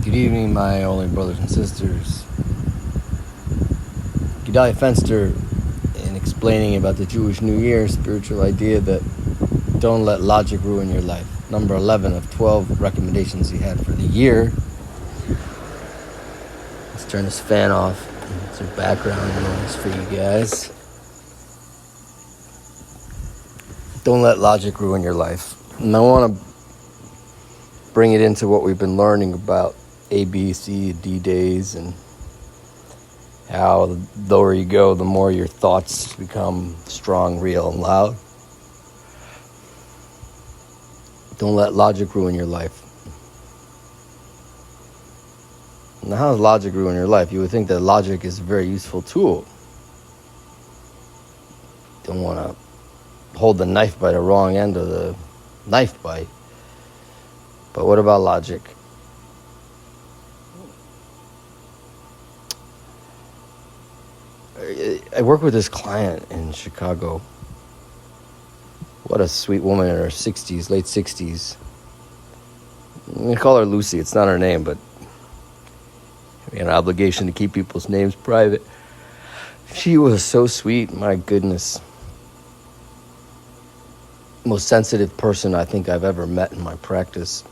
Good evening, my only brothers and sisters. Gedalia Fenster, in explaining about the Jewish New Year, spiritual idea that don't let logic ruin your life. Number 11 of 12 recommendations he had for the year. Let's turn this fan off. Some background noise for you guys. Don't let logic ruin your life. And I want to bring it into what we've been learning about A, B, C, D days, and how the lower you go, the more your thoughts become strong, real, and loud. Don't let logic ruin your life. Now, how does logic ruin your life? You would think that logic is a very useful tool. Don't want to hold the knife by the wrong end of the knife bite. But what about logic? I work with this client in Chicago. What a sweet woman in her 60s, late 60s. We call her Lucy. It's not her name, but we have an obligation to keep people's names private. She was so sweet, my goodness. Most sensitive person I think I've ever met in my practice.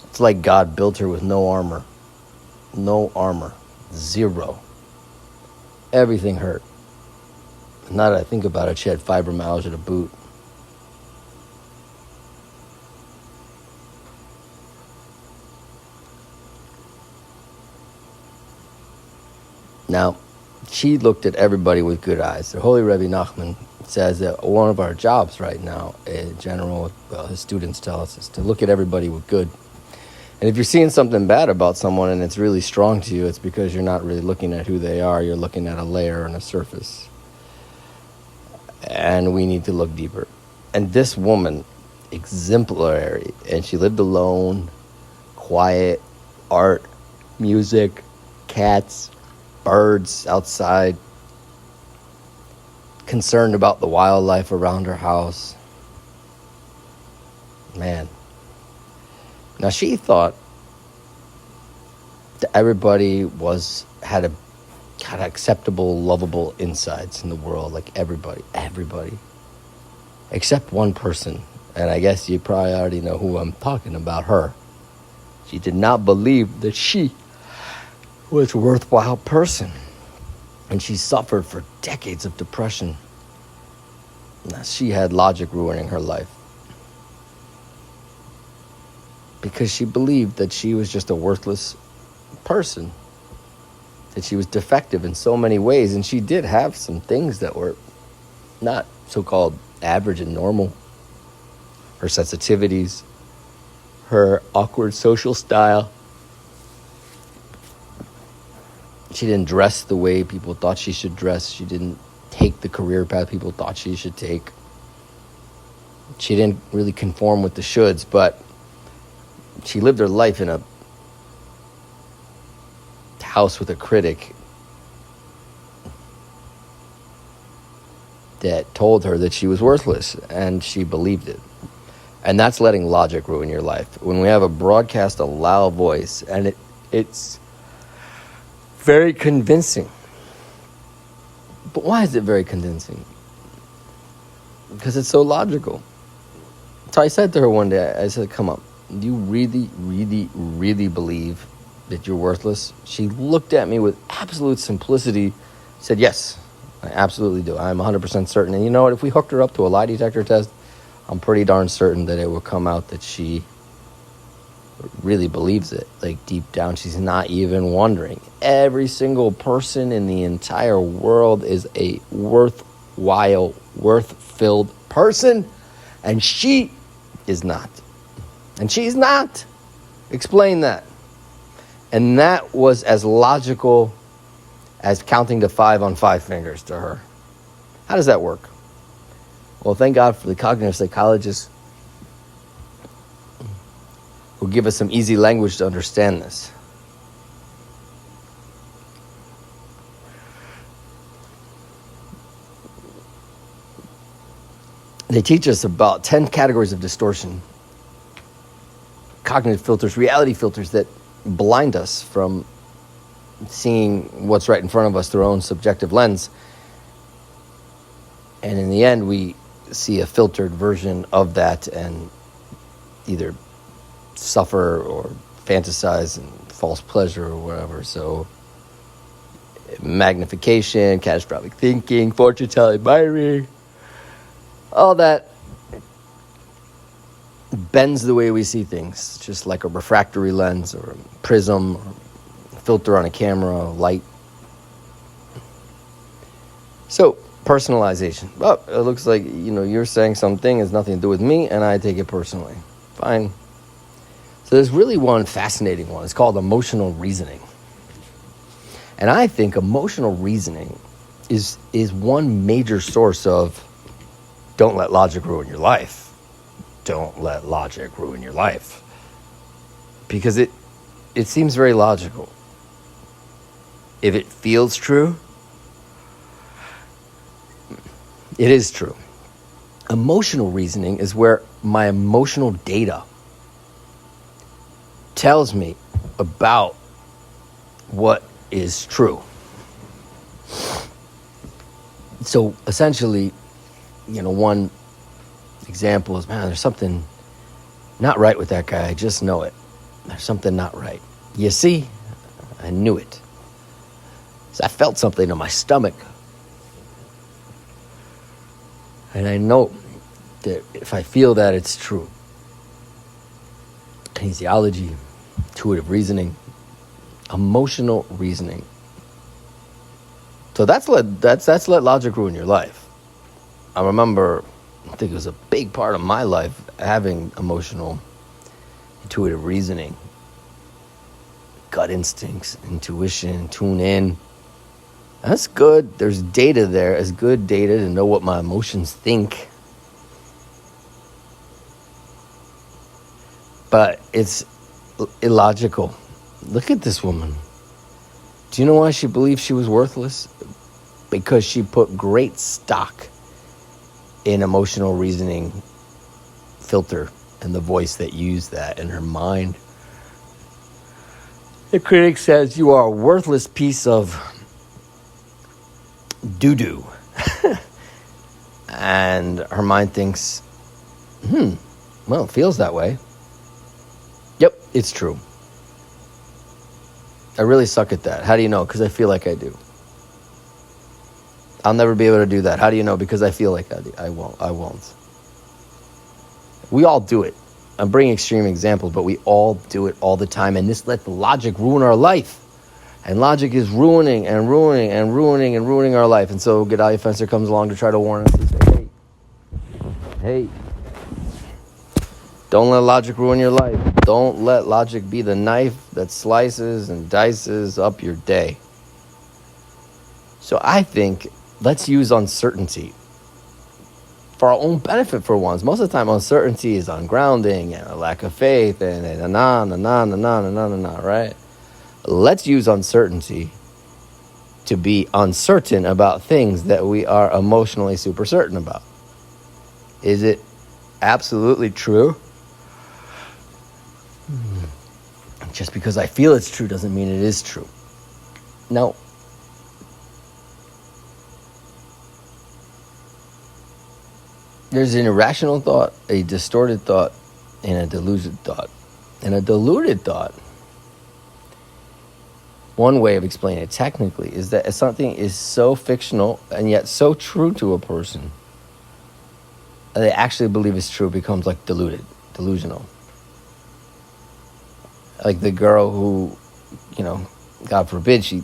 It's like God built her with no armor. No armor. Zero. Everything hurt. Now that I think about it, she had fibromyalgia to boot. Now, she looked at everybody with good eyes. The Holy Rebbe Nachman says that one of our jobs right now, in general, well, his students tell us, is to look at everybody with good. And if you're seeing something bad about someone and it's really strong to you, it's because you're not really looking at who they are. You're looking at a layer and a surface. And we need to look deeper. And this woman, exemplary, and she lived alone, quiet, art, music, cats, birds outside, concerned about the wildlife around her house. Man. Now, she thought that everybody had acceptable, lovable insides in the world, like everybody, except one person. And I guess you probably already know who I'm talking about, her. She did not believe that she was a worthwhile person. And she suffered for decades of depression. Now, she had logic ruining her life. Because she believed that she was just a worthless person. That she was defective in so many ways. And she did have some things that were not so-called average and normal. Her sensitivities, her awkward social style. She didn't dress the way people thought she should dress. She didn't take the career path people thought she should take. She didn't really conform with the shoulds, but she lived her life in a house with a critic that told her that she was worthless, and she believed it. And that's letting logic ruin your life. When we have a broadcast, a loud voice, and it's very convincing. But why is it very convincing? Because it's so logical. So I said to her one day, I said, come on. Do you really, really, really believe that you're worthless? She looked at me with absolute simplicity, said, yes, I absolutely do. I'm 100% certain. And you know what? If we hooked her up to a lie detector test, I'm pretty darn certain that it would come out that she really believes it. Like deep down, she's not even wondering. Every single person in the entire world is a worthwhile, worth-filled person. And she is not. And she's not. Explain that. And that was as logical as counting to 5 on 5 fingers to her. How does that work? Well, thank God for the cognitive psychologists who give us some easy language to understand this. They teach us about 10 categories of distortion. cognitive filters, reality filters that blind us from seeing what's right in front of us through our own subjective lens. And in the end, we see a filtered version of that and either suffer or fantasize and false pleasure or whatever. So magnification, catastrophic thinking, fortune telling, binary, all that bends the way we see things, just like a refractory lens or a prism or a filter on a camera, light. So personalization. Oh, it looks like, you're saying something has nothing to do with me, and I take it personally. Fine. So there's really one fascinating one. It's called emotional reasoning. And I think emotional reasoning is one major source of don't let logic ruin your life. Don't let logic ruin your life. Because it seems very logical. If it feels true, it is true. Emotional reasoning is where my emotional data tells me about what is true. So essentially, one example is, man, there's something not right with that guy. I just know it. There's something not right. You see, I knew it. So I felt something in my stomach. And I know that if I feel that, it's true. Kinesiology, intuitive reasoning, emotional reasoning. So that's let logic ruin your life. I remember, I think it was a big part of my life, having emotional, intuitive reasoning, gut instincts, intuition, tune in. That's good. There's data there. It's good data to know what my emotions think. But it's illogical. Look at this woman. Do you know why she believed she was worthless? Because she put great stock in emotional reasoning filter and the voice that used that in her mind. The critic says you are a worthless piece of doo-doo. And her mind thinks, well, it feels that way. Yep, it's true. I really suck at that. How do you know? Because I feel like I do. I'll never be able to do that. How do you know? Because I feel like I do. I won't. We all do it. I'm bringing extreme examples, but we all do it all the time. And this lets the logic ruin our life. And logic is ruining our life. And so Gedalia Fencer comes along to try to warn us and say, hey, don't let logic ruin your life. Don't let logic be the knife that slices and dices up your day. So I think let's use uncertainty for our own benefit for once. Most of the time, uncertainty is ungrounding and a lack of faith and right? Let's use uncertainty to be uncertain about things that we are emotionally super certain about. Is it absolutely true? Just because I feel it's true doesn't mean it is true. No. There's an irrational thought, a distorted thought, and a deluded thought. And a deluded thought, one way of explaining it technically, is that if something is so fictional and yet so true to a person, they actually believe it's true, becomes like delusional. Like the girl who, God forbid, she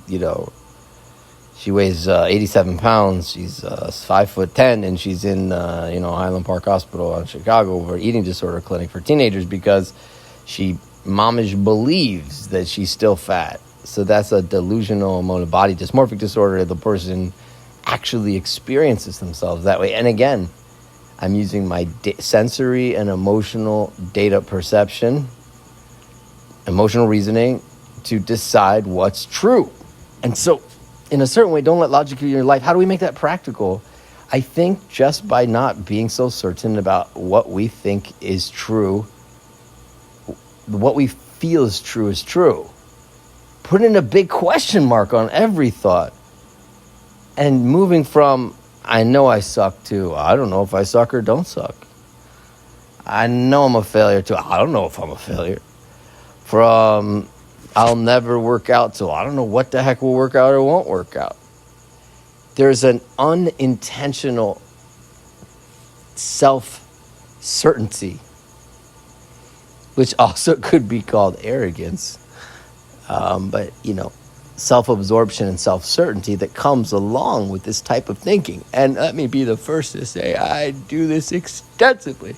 weighs 87 pounds. She's 5'10", and she's in, Highland Park Hospital in Chicago for eating disorder clinic for teenagers because she momish believes that she's still fat. So that's a delusional body dysmorphic disorder. The person actually experiences themselves that way. And again, I'm using my sensory and emotional data perception, emotional reasoning to decide what's true. And so, in a certain way, don't let logic in your life. How do we make that practical? I think just by not being so certain about what we think is true, what we feel is true. Putting a big question mark on every thought and moving from, I know I suck, to, I don't know if I suck or don't suck. I know I'm a failure, to, I don't know if I'm a failure. From, I'll never work out, to, I don't know what the heck will work out or won't work out. There's an unintentional self-certainty, which also could be called arrogance. But, self-absorption and self-certainty that comes along with this type of thinking. And let me be the first to say, I do this extensively.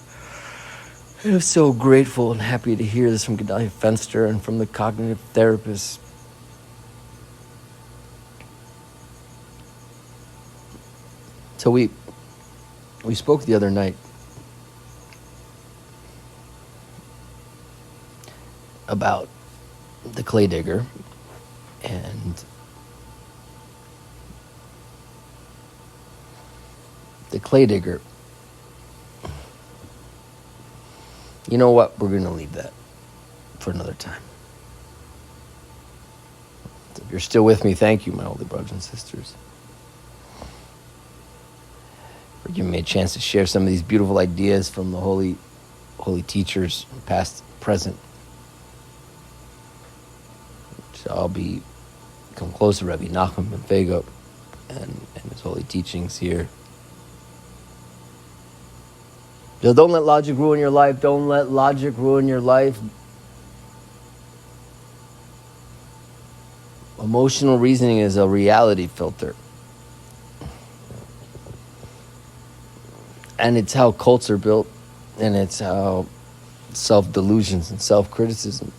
I'm so grateful and happy to hear this from Gedalia Fenster and from the cognitive therapists. So we spoke the other night about the clay digger and the clay digger. You know what? We're going to leave that for another time. So if you're still with me, thank you, my holy brothers and sisters, for giving me a chance to share some of these beautiful ideas from the holy teachers, past, present. So I'll come close to Rebbe Nachum and Fego and his holy teachings here. So don't let logic ruin your life. Don't let logic ruin your life. Emotional reasoning is a reality filter. And it's how cults are built. And it's how self-delusions and self-criticism.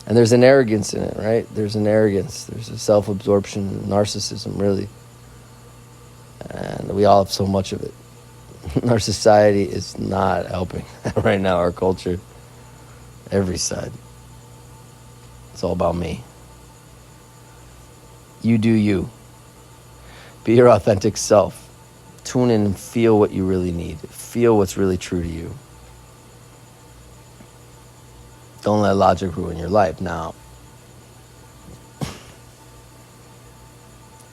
And there's an arrogance in it, right? There's an arrogance. There's a self-absorption, narcissism, really. And we all have so much of it. Our society is not helping right now, our culture. Every side. It's all about me. You do you. Be your authentic self. Tune in and feel what you really need. Feel what's really true to you. Don't let logic ruin your life. Now,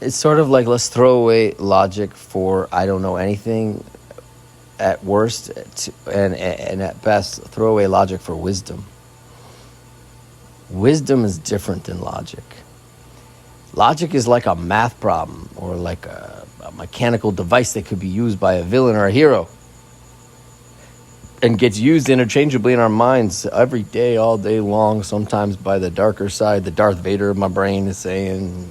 it's sort of like, let's throw away logic for I don't know anything at worst, and at best, throw away logic for wisdom. Wisdom is different than logic. Logic is like a math problem or like a mechanical device that could be used by a villain or a hero and gets used interchangeably in our minds every day, all day long, sometimes by the darker side. The Darth Vader of my brain is saying,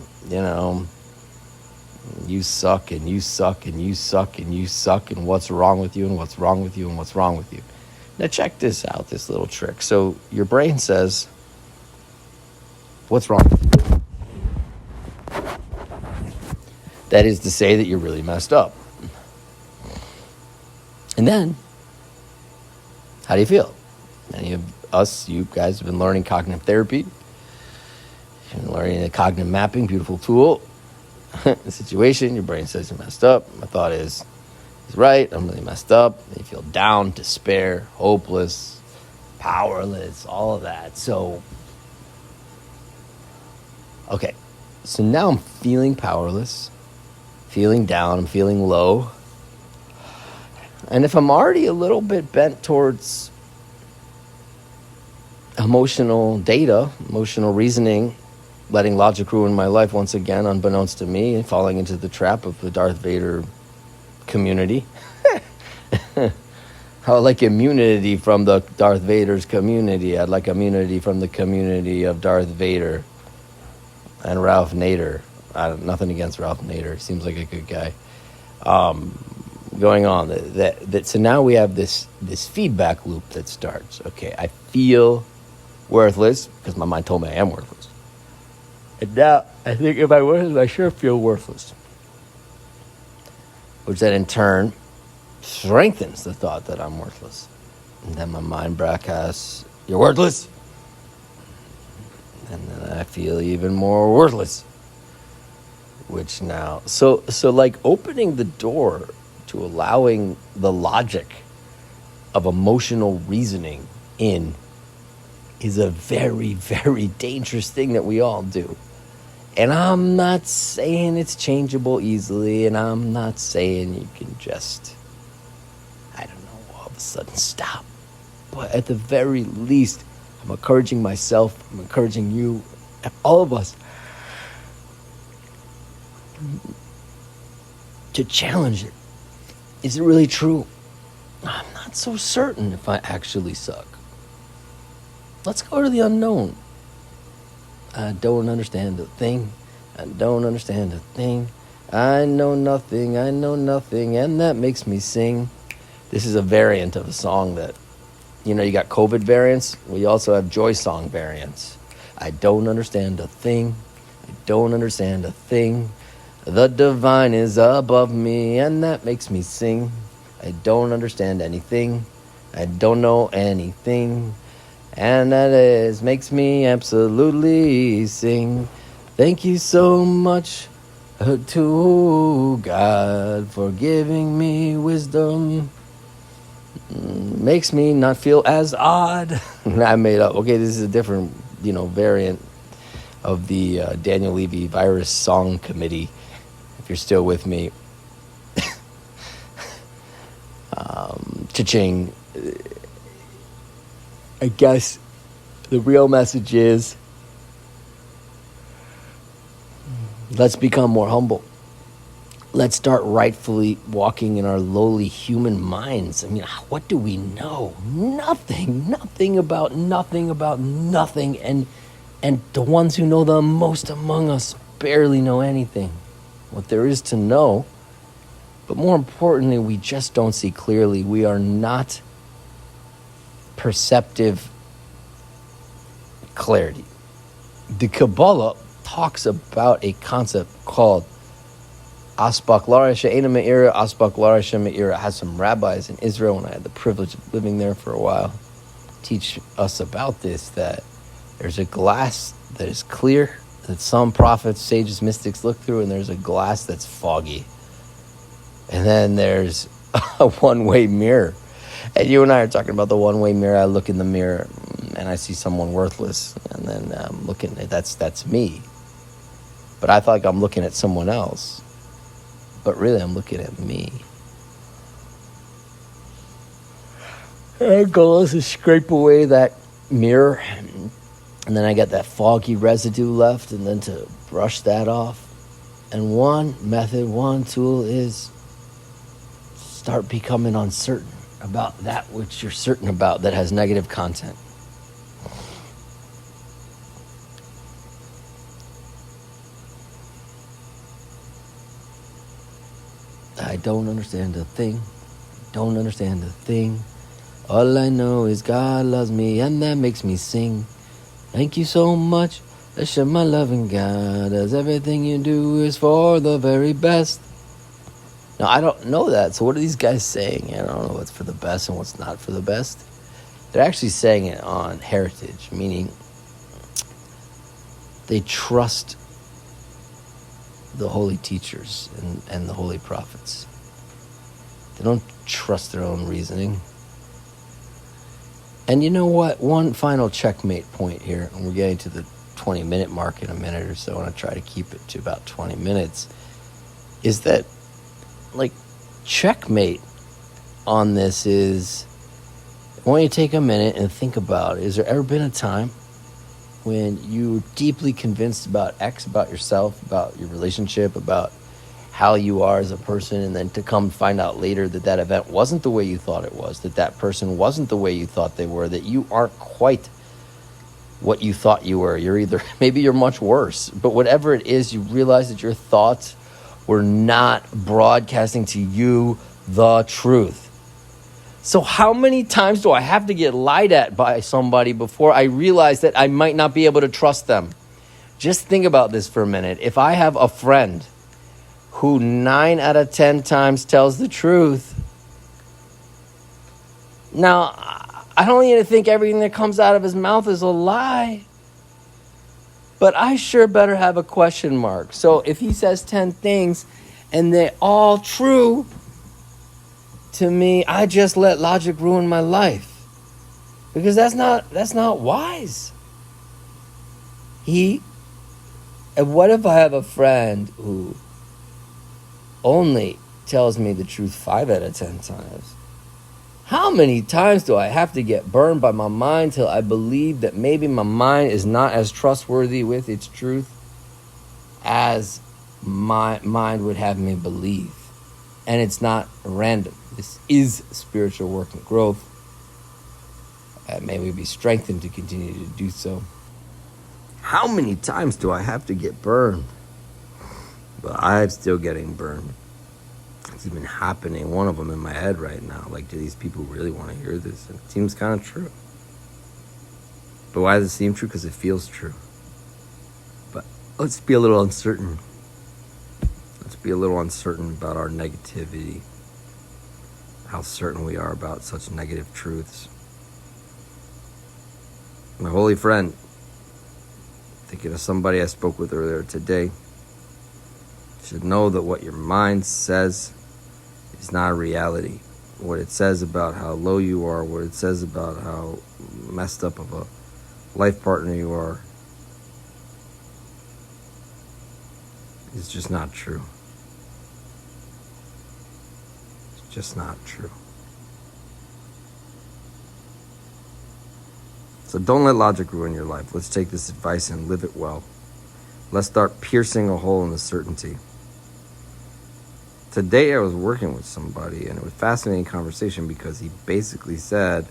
you suck and you suck and you suck and you suck and what's wrong with you and what's wrong with you and what's wrong with you. Now check this out, this little trick. So your brain says, what's wrong with you? That is to say that you're really messed up. And then, how do you feel? Any of us, you guys have been learning cognitive therapy. You've been learning the cognitive mapping, beautiful tool. The situation, your brain says you're messed up. My thought is, he's right, I'm really messed up. And you feel down, despair, hopeless, powerless, all of that. So, okay. So now I'm feeling powerless, feeling down, I'm feeling low. And if I'm already a little bit bent towards emotional data, emotional reasoning, letting logic ruin my life once again, unbeknownst to me, and falling into the trap of the Darth Vader community. I would like immunity from the Darth Vader's community. I'd like immunity from the community of Darth Vader and Ralph Nader. Nothing against Ralph Nader. Seems like a good guy. Going on. So now we have this feedback loop that starts. Okay, I feel worthless because my mind told me I am worthless. And now I think if I'm worthless, I sure feel worthless. Which then in turn strengthens the thought that I'm worthless. And then my mind broadcasts, you're worthless. And then I feel even more worthless. Which now, so like opening the door to allowing the logic of emotional reasoning in is a very, very dangerous thing that we all do. And I'm not saying it's changeable easily, and I'm not saying you can just, I don't know, all of a sudden stop. But at the very least, I'm encouraging myself, I'm encouraging you, and all of us to challenge it. Is it really true? I'm not so certain if I actually suck. Let's go to the unknown. I don't understand a thing. I don't understand a thing. I know nothing, and that makes me sing. This is a variant of a song that, you got COVID variants. We also have joy song variants. I don't understand a thing. I don't understand a thing. The divine is above me, and that makes me sing. I don't understand anything. I don't know anything. And that makes me absolutely sing. Thank you so much to God for giving me wisdom. Makes me not feel as odd. I made up. Okay, this is a different, variant of the Daniel Levy Virus Song Committee. If you're still with me. Cha-ching. I guess the real message is, let's become more humble. Let's start rightfully walking in our lowly human minds. I mean, what do we know? Nothing about nothing. And the ones who know the most among us barely know anything. What there is to know, but more importantly, we just don't see clearly. We are not perceptive clarity. The Kabbalah talks about a concept called Asbak Lara She'ena Me'ira, Asbak Lara She'me'ira. I had some rabbis in Israel when I had the privilege of living there for a while teach us about this, that there's a glass that is clear, that some prophets, sages, mystics look through, and there's a glass that's foggy. And then there's a one-way mirror. And you and I are talking about the one-way mirror. I look in the mirror and I see someone worthless, and then I'm looking at that's me. But I feel like I'm looking at someone else. But really, I'm looking at me. My goal is to scrape away that mirror, and then I get that foggy residue left, and then to brush that off. And one method, one tool is start becoming uncertain about that which you're certain about that has negative content. I don't understand a thing. Don't understand a thing. All I know is God loves me, and that makes me sing. Thank you so much, Hashem, my loving God, as everything you do is for the very best. Now, I don't know that, so what are these guys saying? I don't know what's for the best and what's not for the best. They're actually saying it on heritage, meaning they trust the holy teachers and the holy prophets. They don't trust their own reasoning. And you know what? One final checkmate point here, and we're getting to the 20-minute mark in a minute or so, and I try to keep it to about 20 minutes, is that, checkmate on this is, I want you to take a minute and think about, is there ever been a time when you were deeply convinced about X, about yourself, about your relationship, about how you are as a person, and then to come find out later that that event wasn't the way you thought it was, that that person wasn't the way you thought they were, that you aren't quite what you thought you were. You're either, maybe you're much worse, but whatever it is, you realize that your thoughts were not broadcasting to you the truth. So how many times do I have to get lied at by somebody before I realize that I might not be able to trust them? Just think about this for a minute. If I have a friend who 9 out of 10 times tells the truth, now, I don't need to think everything that comes out of his mouth is a lie, but I sure better have a question mark. So if he says 10 things and they're all true, to me, I just let logic ruin my life. Because that's not wise. And what if I have a friend who only tells me the truth 5 out of 10 times? How many times do I have to get burned by my mind till I believe that maybe my mind is not as trustworthy with its truth as my mind would have me believe? And it's not random. This is spiritual work and growth. May we be strengthened to continue to do so. How many times do I have to get burned? But I'm still getting burned. It's even happening, one of them in my head right now. Like, do these people really want to hear this? And it seems kind of true. But why does it seem true? Because it feels true. But let's be a little uncertain. Let's be a little uncertain about our negativity. How certain we are about such negative truths. My holy friend, thinking of somebody I spoke with earlier today, should know that what your mind says is not a reality. What it says about how low you are, what it says about how messed up of a life partner you are, is just not true. It's just not true. So don't let logic ruin your life. Let's take this advice and live it well. Let's start piercing a hole in the certainty. Today I was working with somebody, and it was a fascinating conversation because he basically said,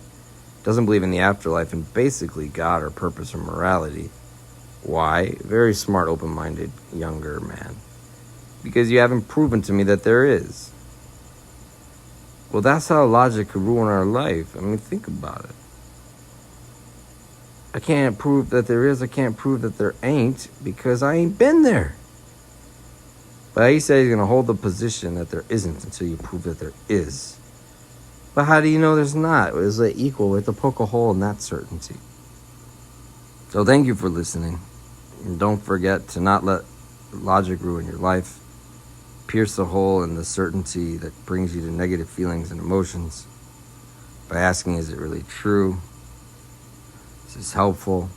doesn't believe in the afterlife and basically God or purpose or morality. Why? Very smart, open-minded, younger man. Because you haven't proven to me that there is. Well, that's how logic could ruin our life. I mean, think about it. I can't prove that there is, I can't prove that there ain't, because I ain't been there. But he said he's going to hold the position that there isn't until you prove that there is. But how do you know there's not? Is it equal? We have to poke a hole in that certainty. So thank you for listening. And don't forget to not let logic ruin your life. Pierce the hole in the certainty that brings you to negative feelings and emotions by asking, is it really true? Is this helpful?